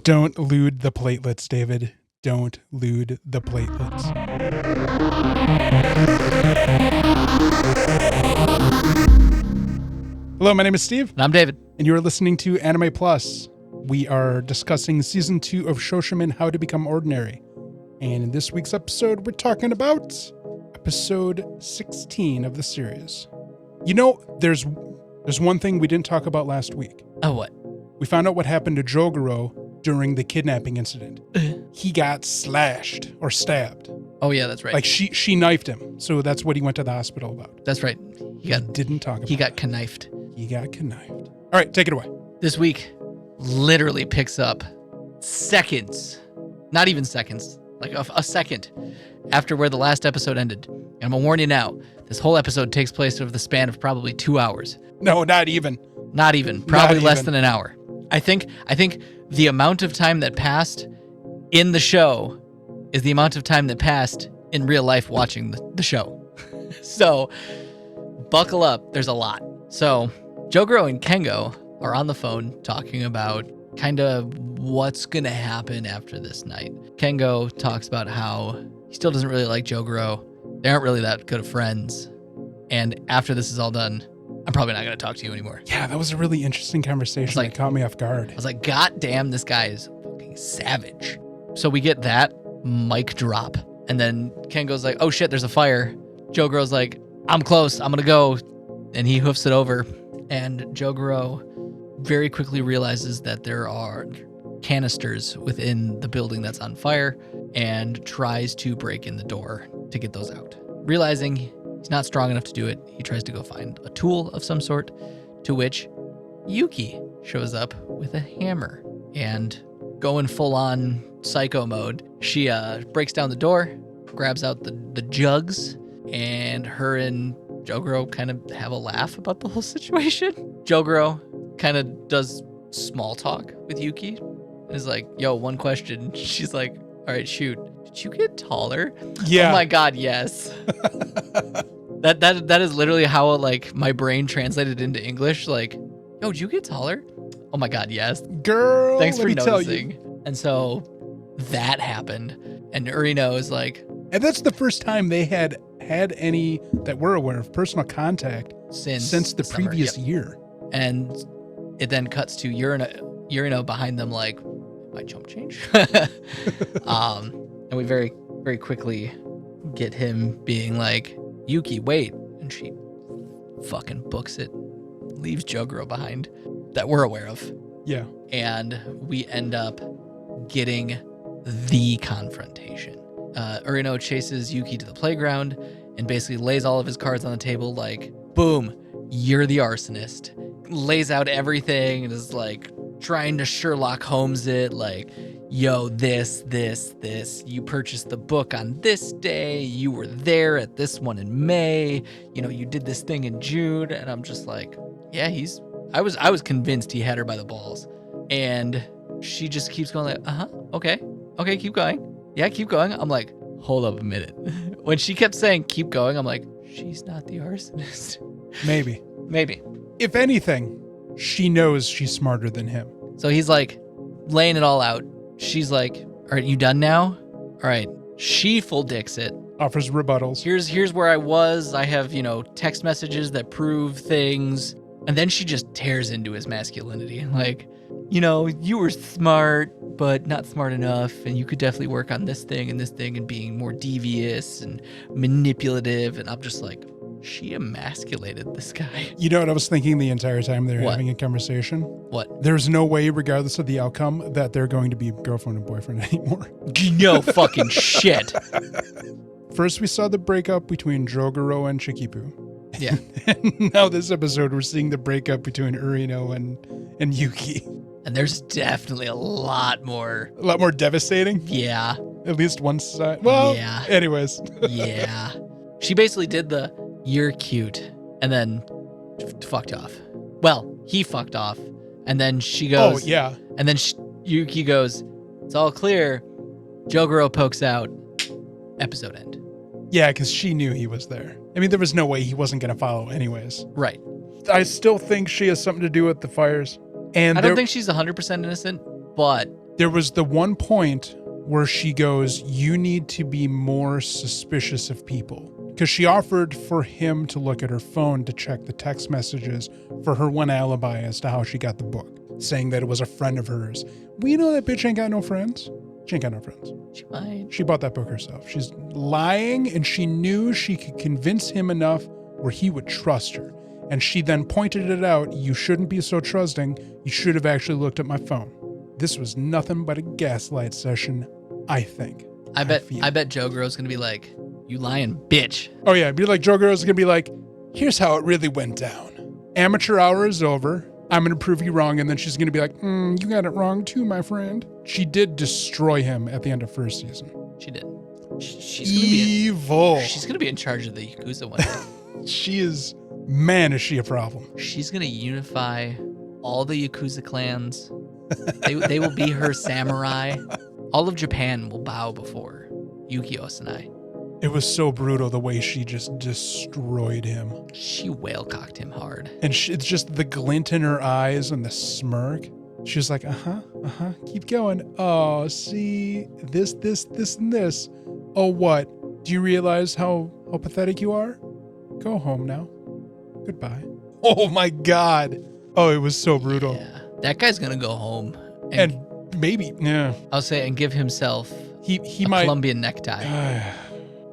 Don't lewd the platelets, David. Don't lewd the platelets. Hello, my name is Steve. And I'm David. And you are listening to Anime Plus. We are discussing Season 2 of Shoshimin, How to Become Ordinary. And in this week's episode, we're talking about episode 16 of the series. You know, there's one thing we didn't talk about last week. Oh, what? We found out what happened to Jogoro during the kidnapping incident. He got slashed or stabbed. Oh, yeah, that's right. Like she knifed him. So that's what he went to the hospital about. That's right. Didn't talk about He got knifed. He got knifed. All right, take it away. This week literally picks up seconds, not even seconds, like a second after where the last episode ended. And I'm going to warn you now, this whole episode takes place over the span of probably 2 hours. No, not even. Not even. Probably Not less even. than an hour. I think the amount of time that passed in the show is the amount of time that passed in real life watching the show. So buckle up. There's a lot. So Jogoro and Kengo are on the phone talking about kind of what's going to happen after this night. Kengo talks about how he still doesn't really like Jogoro. They aren't really that good of friends. And after this is all done, I'm probably not going to talk to you anymore. Yeah, that was a really interesting conversation that caught me off guard. I was like, God damn, this guy is fucking savage. So we get that mic drop. And then Kengo's like, oh shit, there's a fire. Jogoro's like, I'm close, I'm going to go. And he hoofs it over. And Jogoro very quickly realizes that there are canisters within the building that's on fire and tries to break in the door to get those out. Realizing he's not strong enough to do it, he tries to go find a tool of some sort, to which Yuki shows up with a hammer. And going full-on psycho mode, she breaks down the door, grabs out the jugs, and her and Jogoro kind of have a laugh about the whole situation. Jogoro kind of does small talk with Yuki and is like, yo, one question. She's like, all right, shoot. Did you get taller? Yeah. Oh my God, yes. That is literally how like my brain translated into English. Like, yo, did you get taller? Oh my God, yes. Girl, Thanks let for me tell noticing. you. And so that happened. And Urino is like, And that's the first time they had any that we're aware of personal contact since the summer. previous Yep. year. And it then cuts to Urino behind them like, my jump change? And we very, very quickly get him being like, Yuki, wait. And she fucking books it, leaves Jogoro behind that we're aware of. Yeah. And we end up getting the confrontation. Urino chases Yuki to the playground and basically lays all of his cards on the table like, boom, you're the arsonist. Lays out everything and is like trying to Sherlock Holmes it, like, yo, this. You purchased the book on this day. You were there at this one in May. You know, you did this thing in June. And I'm just like, yeah, I was convinced he had her by the balls. And she just keeps going like, okay, keep going. Yeah, keep going. I'm like, hold up a minute. When she kept saying keep going, I'm like, she's not the arsonist. Maybe. If anything, she knows she's smarter than him. So he's like laying it all out. She's like, all right, you done now? All right. She full dicks it. Offers rebuttals. Here's where I was. I have, text messages that prove things. And then she just tears into his masculinity. Like, you were smart, but not smart enough. And you could definitely work on this thing and being more devious and manipulative. And I'm just like, she emasculated this guy. You know what I was thinking the entire time they were What? having a conversation? What? There's no way, regardless of the outcome, that they're going to be girlfriend and boyfriend anymore. No fucking shit. First, we saw the breakup between Jogoro and Shikibu. Yeah. And now this episode, we're seeing the breakup between Urino and Yuki. And there's definitely a lot more. A lot more devastating. Yeah. At least one side. Well, Yeah. anyways. Yeah. She basically did the, you're cute, and then fucked off. Well, he fucked off. And then she goes. Oh, yeah. And then Yuki goes, it's all clear. Jogoro pokes out. Episode end. Yeah, because she knew he was there. I mean, there was no way he wasn't going to follow anyways. Right. I still think she has something to do with the fires. And I don't think she's 100% innocent, but There was the one point where she goes, you need to be more suspicious of people. Because she offered for him to look at her phone to check the text messages for her one alibi as to how she got the book, saying that it was a friend of hers. We know that bitch ain't got no friends. She ain't got no friends. She might. She bought that book herself. She's lying, and she knew she could convince him enough where he would trust her. And she then pointed it out. You shouldn't be so trusting. You should have actually looked at my phone. This was nothing but a gaslight session, I think. I bet Joe Girl's gonna be like, you lying bitch. Oh yeah, be like Joe Girl's gonna be like, here's how it really went down. Amateur hour is over. I'm gonna prove you wrong, and then she's gonna be like, you got it wrong too, my friend. She did destroy him at the end of first season. She did. She's evil. She's gonna be in charge of the Yakuza one day. She is, man, is she a problem. She's gonna unify all the Yakuza clans. They will be her samurai. All of Japan will bow before Yuki Osanai. It was so brutal the way she just destroyed him. She whale-cocked him hard. And it's just the glint in her eyes and the smirk. She was like, keep going. Oh, see, this, and this. Oh, what? Do you realize how pathetic you are? Go home now. Goodbye. Oh my God. Oh, it was so brutal. Yeah. That guy's gonna go home. And maybe, yeah. I'll say, and give himself he a might. Colombian necktie.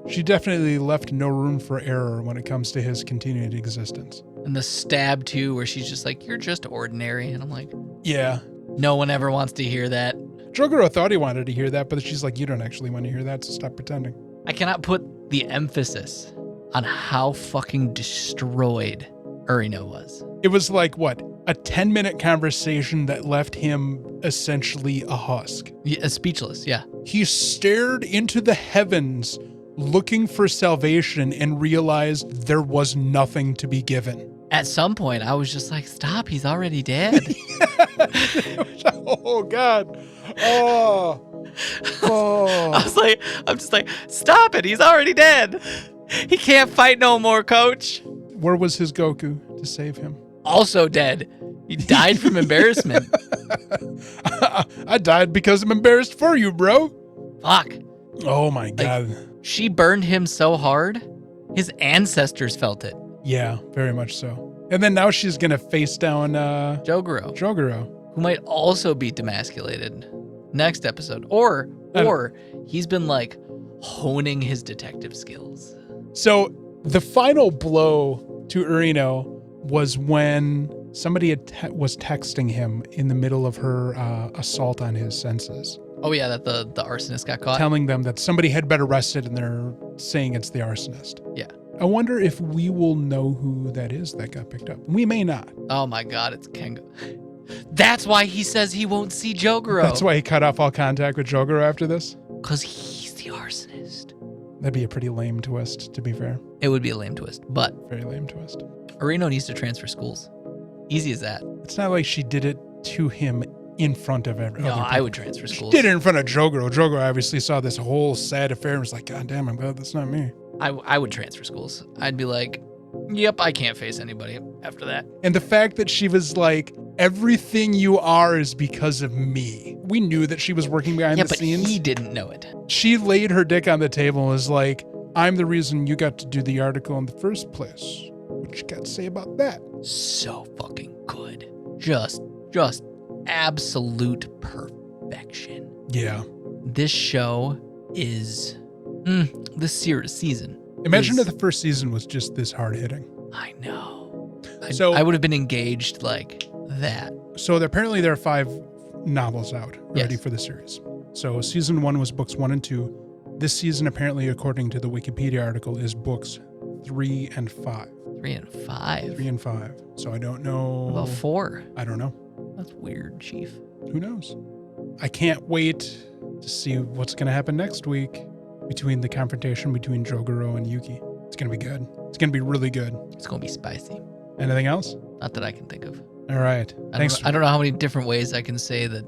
She definitely left no room for error when it comes to his continued existence. And the stab too, where she's just like, you're just ordinary. And I'm like, yeah. No one ever wants to hear that. Jogoro thought he wanted to hear that, but she's like, you don't actually want to hear that, so stop pretending. I cannot put the emphasis on how fucking destroyed Urino was. It was like, what, a 10-minute conversation that left him essentially a husk. Yeah, speechless, yeah. He stared into the heavens looking for salvation and realized there was nothing to be given. At some point, I was just like, stop, he's already dead. Oh, God. Oh. I'm just like, stop it, he's already dead. He can't fight no more, coach. Where was his Goku to save him? Also dead. He died from embarrassment. I died because I'm embarrassed for you, bro. Fuck. Oh, my God. She burned him so hard, his ancestors felt it. Yeah, very much so. And then now she's going to face down Jogoro, who might also be demasculated next episode. Or he's been like honing his detective skills. So the final blow to Urino was when somebody was texting him in the middle of her assault on his senses. Oh yeah, that the arsonist got caught? Telling them that somebody had been arrested and they're saying it's the arsonist. Yeah. I wonder if we will know who that is that got picked up. We may not. Oh my God, it's Kengo. That's why he says he won't see Jogoro. That's why he cut off all contact with Jogoro after this? Because he's the arsonist. That'd be a pretty lame twist, to be fair. It would be a lame twist, but... Very lame twist. Urino needs to transfer schools. Easy as that. It's not like she did it to him in front of everyone. No, I would transfer schools. She did it in front of Jogoro. Jogoro obviously saw this whole sad affair and was like, God damn, I'm glad that's not me. I would transfer schools. I'd be like, yep, I can't face anybody after that. And the fact that she was like, everything you are is because of me. We knew that she was working behind the scenes. Yeah, but he didn't know it. She laid her dick on the table and was like, I'm the reason you got to do the article in the first place. What you got to say about that? So fucking good. Just absolute perfection. Yeah. This show is... this season. Imagine if the first season was just this hard hitting. I know. So I would have been engaged like that. So apparently there are 5 novels out ready for the series. So season 1 was books 1 and 2. This season, apparently, according to the Wikipedia article, is books 3 and 5. 3 and 5? 3 and 5. So I don't know. What about 4? I don't know. That's weird, Chief. Who knows? I can't wait to see what's going to happen next week between the confrontation between Jogoro and Yuki. It's going to be good. It's going to be really good. It's going to be spicy. Anything else? Not that I can think of. All right. Thanks. I don't know how many different ways I can say that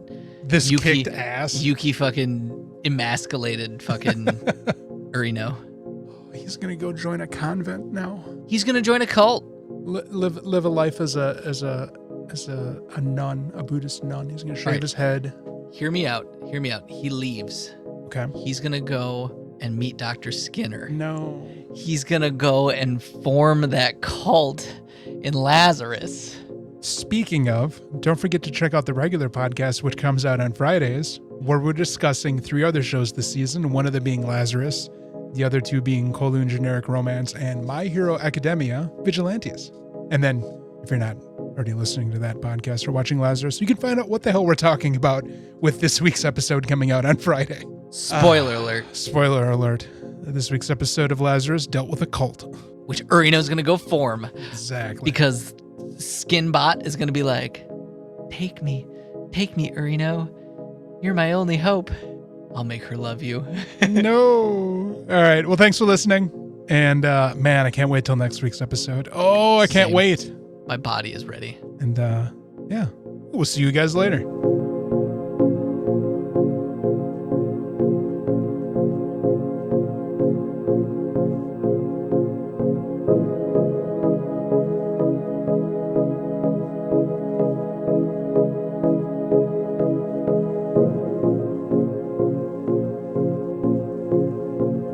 this Yuki kicked ass. Yuki fucking emasculated fucking Urino. He's going to go join a convent now. He's going to join a cult. Live a life as a nun, a Buddhist nun. He's going to shave his head. hear me out. He leaves. Okay. He's going to go and meet Dr. Skinner. No. He's going to go and form that cult in Lazarus. Speaking of, don't forget to check out the regular podcast, which comes out on Fridays, where we're discussing 3 other shows this season, one of them being Lazarus, the other 2 being Kowloon Generic Romance and My Hero Academia, Vigilantes. And then, if you're not already listening to that podcast or watching Lazarus, you can find out what the hell we're talking about with this week's episode coming out on Friday. Spoiler alert. Spoiler alert. This week's episode of Lazarus dealt with a cult. Which Urino's going to go form. Exactly. Because Skinbot is going to be like, take me, Urino. You're my only hope. I'll make her love you. No. All right. Well, thanks for listening. And man, I can't wait till next week's episode. Oh, I can't wait. My body is ready. And yeah, we'll see you guys later.